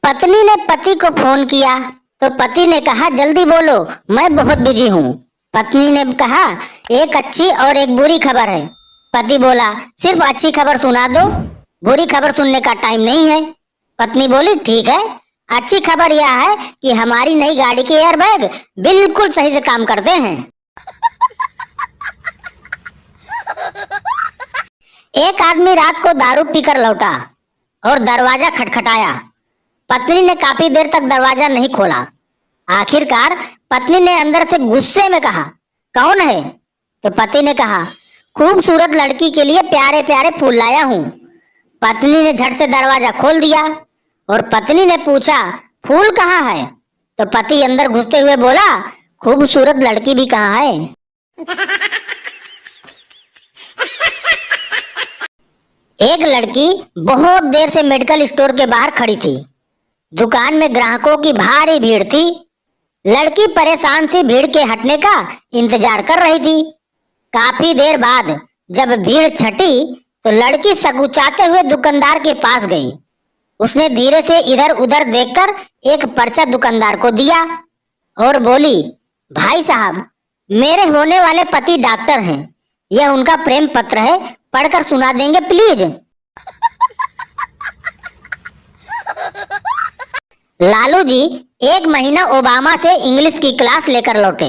पत्नी ने पति को फोन किया तो पति ने कहा जल्दी बोलो, मैं बहुत बिजी हूँ। पत्नी ने कहा एक अच्छी और एक बुरी खबर है। पति बोला सिर्फ अच्छी खबर सुना दो, बुरी खबर सुनने का टाइम नहीं है। पत्नी बोली ठीक है, अच्छी खबर यह है कि हमारी नई गाड़ी के एयरबैग बिल्कुल सही से काम करते हैं। एक आदमी रात को दारू पीकर लौटा और दरवाजा खटखटाया। पत्नी ने काफी देर तक दरवाजा नहीं खोला। आखिरकार पत्नी ने अंदर से गुस्से में कहा कौन है? तो पति ने कहा खूबसूरत लड़की के लिए प्यारे प्यारे फूल लाया हूँ। पत्नी ने झट से दरवाजा खोल दिया और पत्नी ने पूछा फूल कहाँ है? तो पति अंदर घुसते हुए बोला खूबसूरत लड़की भी कहाँ है? एक लड़की बहुत देर से मेडिकल स्टोर के बाहर खड़ी थी। दुकान में ग्राहकों की भारी भीड़ थी। लड़की परेशान सी भीड़ के हटने का इंतजार कर रही थी। काफी देर बाद जब भीड़ छटी तो लड़की सकुचाते हुए दुकानदार के पास गई। उसने धीरे से इधर उधर देखकर एक पर्चा दुकानदार को दिया और बोली भाई साहब, मेरे होने वाले पति डॉक्टर हैं, यह उनका प्रेम पत्र है, पढ़कर सुना देंगे प्लीज। लालू जी एक महीना ओबामा से इंग्लिश की क्लास लेकर लौटे।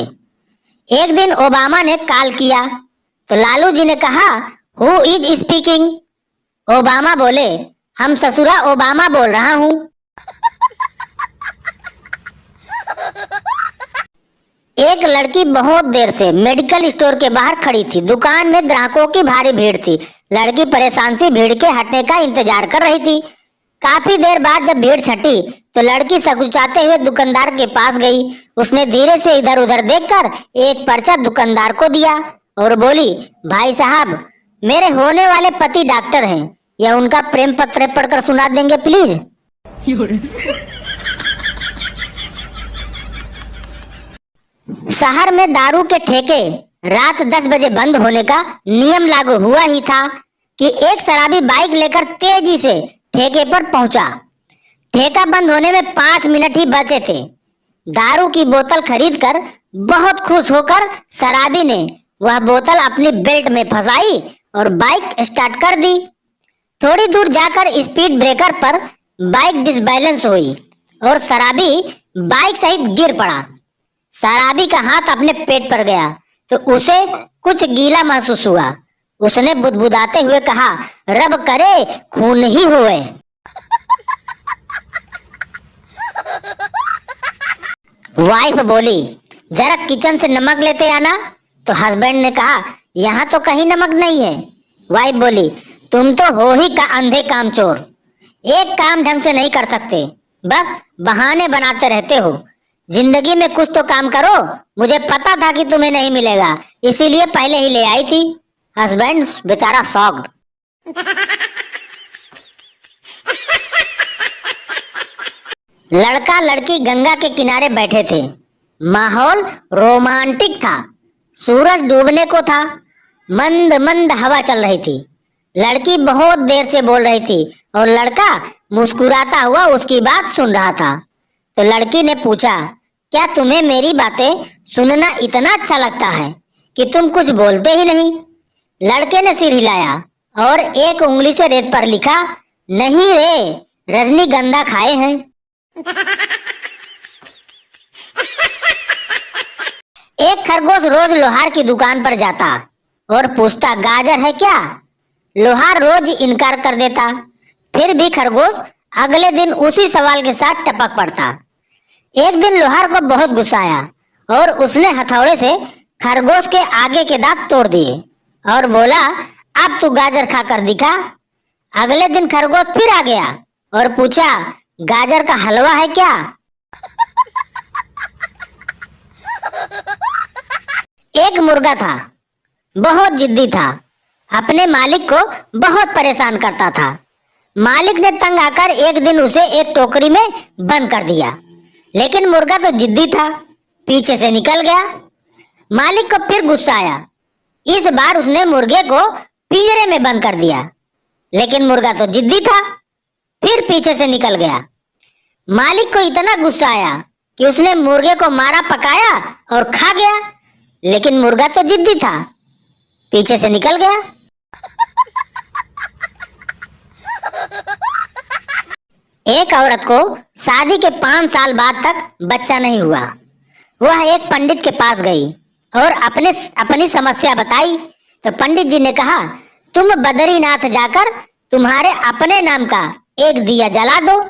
एक दिन ओबामा ने कॉल किया तो लालू जी ने कहा हु इज स्पीकिंग? ओबामा बोले हम ससुरा ओबामा बोल रहा हूँ। एक लड़की बहुत देर से मेडिकल स्टोर के बाहर खड़ी थी। दुकान में ग्राहकों की भारी भीड़ थी। लड़की परेशान सी भीड़ के हटने का इंतजार कर रही थी। काफी देर बाद जब भीड़ छटी तो लड़की सकुचाते हुए दुकानदार के पास गई। उसने धीरे से इधर उधर देखकर एक पर्चा दुकानदार को दिया और बोली भाई साहब, मेरे होने वाले पति डॉक्टर हैं, यह उनका प्रेम पत्र पढ़कर सुना देंगे प्लीज। शहर में दारू के ठेके रात 10 बजे बंद होने का नियम लागू हुआ ही था कि एक शराबी बाइक लेकर तेजी से ठेके पर पहुंचा। ठेका बंद होने में 5 मिनट ही बचे थे। दारू की बोतल खरीदकर बहुत खुश होकर शराबी ने वह बोतल अपनी बेल्ट में फंसाई और बाइक स्टार्ट कर दी। थोड़ी दूर जाकर स्पीड ब्रेकर पर बाइक डिसबैलेंस हुई और शराबी बाइक सहित गिर पड़ा। शराबी का हाथ अपने पेट पर गया तो उसे कुछ गीला महसूस हुआ। उसने बुदबुदाते हुए कहा रब करे खून ही होए। वाइफ बोली जरा किचन से नमक लेते आना। तो हस्बैंड ने कहा यहाँ तो कहीं नमक नहीं है। वाइफ बोली तुम तो हो ही का अंधे काम चोर, एक काम ढंग से नहीं कर सकते, बस बहाने बनाते रहते हो। जिंदगी में कुछ तो काम करो, मुझे पता था कि तुम्हें नहीं मिलेगा, इसीलिए पहले ही ले आई थी। हस्बैंड बेचारा शॉक्ड। लड़का लड़की गंगा के किनारे बैठे थे। माहौल रोमांटिक था। सूरज डूबने को था। मंद मंद हवा चल रही थी। लड़की बहुत देर से बोल रही थी और लड़का मुस्कुराता हुआ उसकी बात सुन रहा था। तो लड़की ने पूछा क्या तुम्हें मेरी बातें सुनना इतना अच्छा लगता है कि तुम कुछ बोलते ही नहीं? लड़के ने सिर हिलाया और एक उंगली से रेत पर लिखा नहीं रे, रजनीगंधा खाए हैं। एक खरगोश रोज लोहार की दुकान पर जाता और पूछता गाजर है क्या? लोहार रोज इनकार कर देता। फिर भी खरगोश अगले दिन उसी सवाल के साथ टपक पड़ता। एक दिन लोहार को बहुत गुस्सा आया और उसने हथौड़े से खरगोश के आगे के दांत तोड़ दिए और बोला अब तू गाजर खाकर दिखा। अगले दिन खरगोश फिर आ गया और पूछा गाजर का हलवा है क्या? एक मुर्गा था, बहुत जिद्दी था, अपने मालिक को बहुत परेशान करता था। मालिक ने तंग आकर एक दिन उसे एक टोकरी में बंद कर दिया, लेकिन मुर्गा तो जिद्दी था, पीछे से निकल गया। मालिक को फिर गुस्सा आया। इस बार उसने मुर्गे को पिंजरे में बंद कर दिया, लेकिन मुर्गा तो जिद्दी था, फिर पीछे से निकल गया। मालिक को इतना गुस्सा आया कि उसने मुर्गे को मारा पकाया और खा गया, लेकिन मुर्गा तो जिद्दी था, पीछे से निकल गया। एक औरत को शादी के 5 साल बाद तक बच्चा नहीं हुआ। वह एक पंडित के पास गई और अपनी समस्या बताई। तो पंडित जी ने कहा, तुम बद्रीनाथ जाकर तुम्हारे अपने नाम का एक दिया जला दो,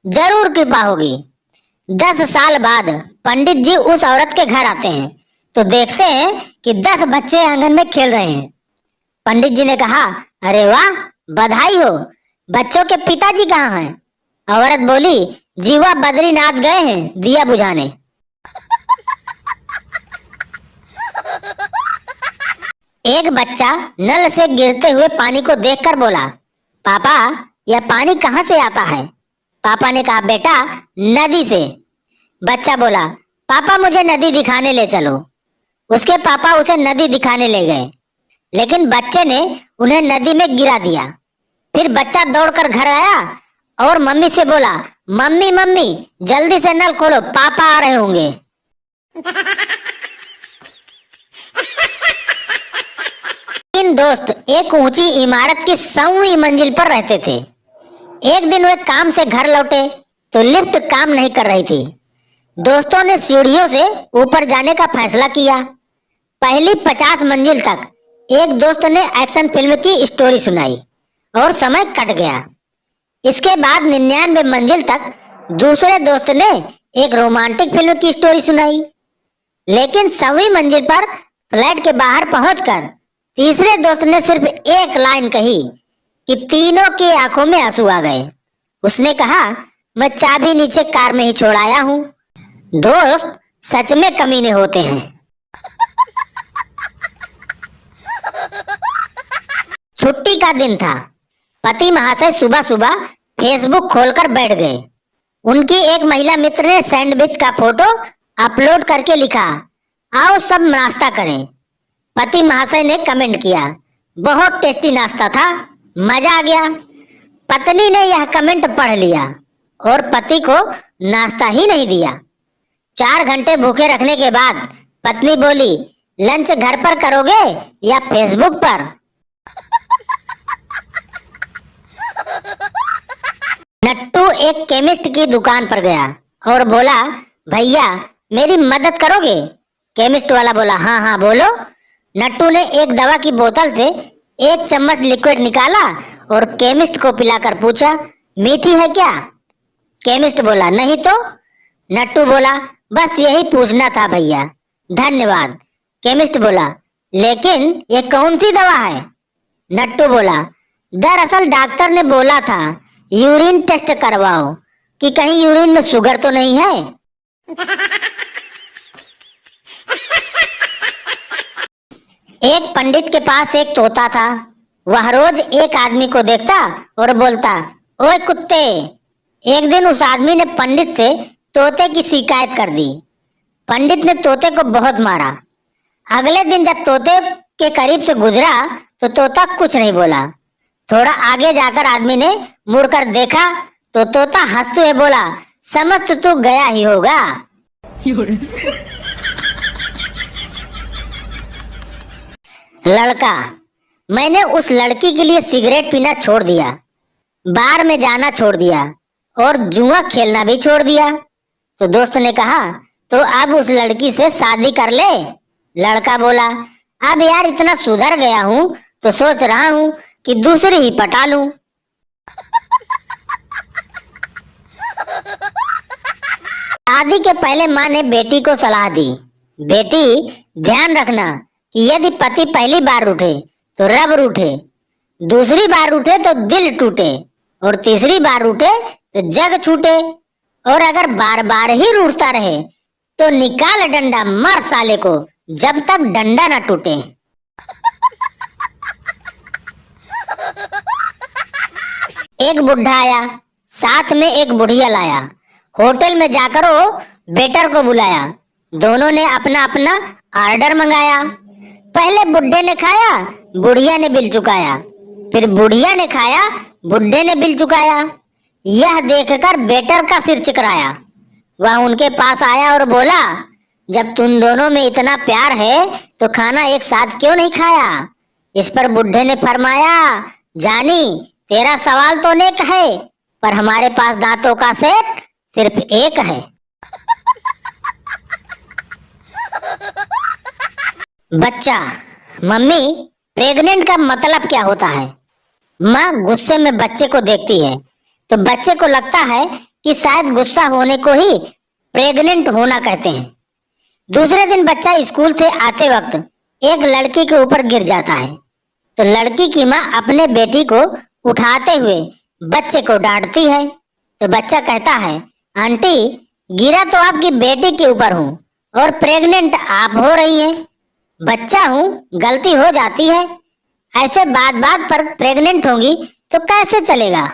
जरूर कृपा होगी। 10 साल बाद पंडित जी उस औरत के घर आते हैं तो देखते हैं कि 10 बच्चे आंगन में खेल रहे हैं। पंडित जी ने कहा, अरे वाह, बधाई हो, बच्चों के पिताजी कहाँ हैं? औरत बोली, जी वह बद्रीनाथ गए हैं दिया बुझाने। एक बच्चा नल से गिरते हुए पानी को देखकर बोला, पापा यह पानी कहाँ से आता है? पापा ने कहा, बेटा नदी से। बच्चा बोला, पापा मुझे नदी दिखाने ले चलो। उसके पापा उसे नदी दिखाने ले गए, लेकिन बच्चे ने उन्हें नदी में गिरा दिया। फिर बच्चा दौड़कर घर आया और मम्मी से बोला, मम्मी मम्मी जल्दी से नल खोलो, पापा आ रहे होंगे। तीन दोस्त एक ऊंची इमारत की 100वीं मंजिल पर रहते थे। एक दिन वे काम से घर लौटे तो लिफ्ट काम नहीं कर रही थी। दोस्तों ने सीढ़ियों से ऊपर जाने का फैसला किया। पहली 50 मंजिल तक एक दोस्त ने एक्शन फिल्म की स्टोरी सुनाई और समय कट गया। इसके बाद 99 मंजिल तक दूसरे दोस्त ने एक रोमांटिक फिल्म की स्टोरी सुनाई। लेकिन 100वीं मंजिल पर फ्लैट के बाहर पहुंचकर तीसरे दोस्त ने सिर्फ एक लाइन कही कि तीनों की आंखों में आंसू आ गए। उसने कहा, मैं चाबी नीचे कार में ही छोड़ आया हूं। दोस्त सच में कमीने होते हैं। छुट्टी का दिन था। पति महाशय सुबह सुबह फेसबुक खोलकर बैठ गए। उनकी एक महिला मित्र ने सैंडविच का फोटो अपलोड करके लिखा, आओ सब नाश्ता करें। पति महाशय ने कमेंट किया, बहुत टेस्टी नाश्ता था, मजा आ गया। पत्नी ने यह कमेंट पढ़ लिया और पति को नाश्ता ही नहीं दिया। 4 घंटे भूखे रखने के बाद पत्नी बोली, लंच घर पर करोगे या फेसबुक पर? नट्टू एक केमिस्ट की दुकान पर गया और बोला, भैया मेरी मदद करोगे? केमिस्ट वाला बोला, हाँ हाँ बोलो। नट्टू ने एक दवा की बोतल से 1 चम्मच लिक्विड निकाला और केमिस्ट को पिलाकर पूछा, मीठी है क्या? केमिस्ट बोला, नहीं तो। नट्टू बोला, बस यही पूछना था भैया, धन्यवाद। केमिस्ट बोला, लेकिन ये कौन सी दवा है? नट्टू बोला, दरअसल डॉक्टर ने बोला था यूरिन टेस्ट करवाओ कि कहीं यूरिन में शुगर तो नहीं है। एक पंडित के पास एक तोता था। वह रोज एक आदमी को देखता और बोलता, ओए कुत्ते। एक दिन उस आदमी ने पंडित से तोते की शिकायत कर दी। पंडित ने तोते को बहुत मारा। अगले दिन जब तोते के करीब से गुजरा तो तोता कुछ नहीं बोला। थोड़ा आगे जाकर आदमी ने मुड़कर देखा तो तोता हंसते हुए बोला, समझ तो तू गया ही होगा। लड़का, मैंने उस लड़की के लिए सिगरेट पीना छोड़ दिया, बार में जाना छोड़ दिया और जुआ खेलना भी छोड़ दिया। तो दोस्त ने कहा, तो अब उस लड़की से शादी कर ले। लड़का बोला, अब यार इतना सुधर गया हूँ तो सोच रहा हूँ कि दूसरी ही पटा लूं। शादी के पहले माँ ने बेटी को सलाह दी, बेटी ध्यान रखना कि यदि पति पहली बार रूठे तो रब रूठे, दूसरी बार रूठे तो दिल टूटे और तीसरी बार रूठे तो जग छूटे, और अगर बार बार ही रूठता रहे तो निकाल डंडा, मार साले को जब तक डंडा ना टूटे। एक बुढ़ा आया, साथ में एक बुढ़िया लाया। होटल में जाकर वो वेटर को बुलाया। दोनों ने अपना अपना ऑर्डर मंगाया। पहले बुढ़े ने खाया, बुढ़िया ने बिल चुकाया। फिर बुढ़िया ने खाया, बुढ़े ने बिल चुकाया। यह देखकर वेटर का सिर चकराया। वह उनके पास आया और बोला, जब तुम दोनों में इतना प्यार है तो खाना एक साथ क्यों नहीं खाया? इस पर बुढ़े ने फरमाया, जानी, तेरा सवाल तो नेक है, पर हमारे पास दांतों का सेट सिर्फ एक है। बच्चा, मम्मी, प्रेग्नेंट का मतलब क्या होता है? माँ गुस्से में बच्चे को देखती है तो बच्चे को लगता है कि शायद गुस्सा होने को ही प्रेग्नेंट होना कहते हैं। दूसरे दिन बच्चा स्कूल से आते वक्त एक लड़की के ऊपर गिर जाता है तो लड़की की माँ अपने बेटी को उठाते हुए बच्चे को डांटती है तो बच्चा कहता है, आंटी, गिरा तो आपकी बेटी के ऊपर हूँ और प्रेग्नेंट आप हो रही हैं। बच्चा हूँ, गलती हो जाती है। ऐसे बात बात पर प्रेग्नेंट होंगी तो कैसे चलेगा?